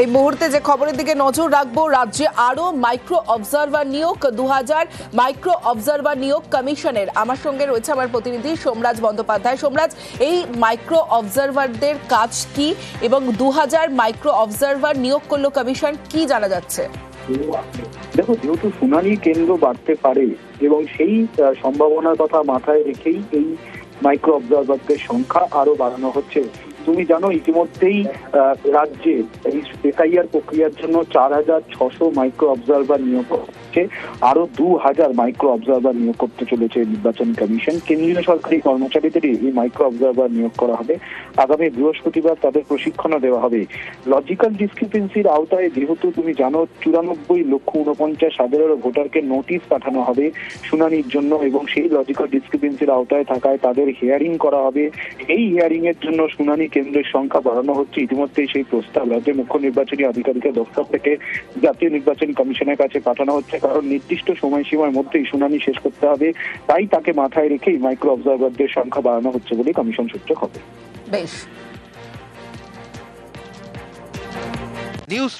এই মুহূর্তে যে খবরের দিকে নজর রাখবো, রাজ্যে আরো মাইক্রো অবজারভার নিয়োগ, 2000 মাইক্রো অবজারভার নিয়োগ কমিশনের। আমার সঙ্গে রয়েছে আমার প্রতিনিধি সোমরাজ বন্দ্যোপাধ্যায়। সোমরাজ, এই মাইক্রো অবজারভারদের কাজ কি এবং 2000 মাইক্রো অবজারভার নিয়োগ করলো কমিশন, কি জানা যাচ্ছে? দেখো, যেহেতু শুনানি কেন্দ্র বাড়তে পারে এবং সেই সম্ভাবনার কথা মাথায় রেখেই এই মাইক্রো অবজারভারদের সংখ্যা আরো বাড়ানো হচ্ছে। তুমি জানো, ইতিমধ্যেই রাজ্যে এই এসআইআর প্রক্রিয়ার জন্য 4600 মাইক্রো অবজারভার নিয়োগ হচ্ছে। আরো 2000 মাইক্রো অবজারভার নিয়োগ করতে চলেছে নির্বাচন কমিশন। কেন্দ্রীয় সরকারি কর্মচারীদেরই এই মাইক্রো অবজারভার নিয়োগ করা হবে। আগামী বৃহস্পতিবার তাদের প্রশিক্ষণও দেওয়া হবে। লজিক্যাল ডিসক্রিপেন্সির আওতায়, যেহেতু তুমি জানো 94,49,000 ভোটারকে নোটিশ পাঠানো হবে শুনানির জন্য, এবং সেই লজিক্যাল ডিসক্রিপেন্সির আওতায় থাকায় তাদের হিয়ারিং করা হবে। এই হিয়ারিং এর জন্য শুনানি কেন্দ্রের সংখ্যা বাড়ানো হচ্ছে। ইতিমধ্যেই সেই প্রস্তাব রাজ্যের মুখ্য নির্বাচনী আধিকারিকের দপ্তর থেকে জাতীয় নির্বাচন কমিশনের কাছে পাঠানো হচ্ছে, কারণ নির্দিষ্ট সময়সীমার মধ্যেই শুনানি শেষ করতে হবে। তাই তাকে মাথায় রেখেই মাইক্রো অবজারভারদের সংখ্যা বাড়ানো হচ্ছে বলে কমিশন সূত্রে খবর। বেশ। নিউজ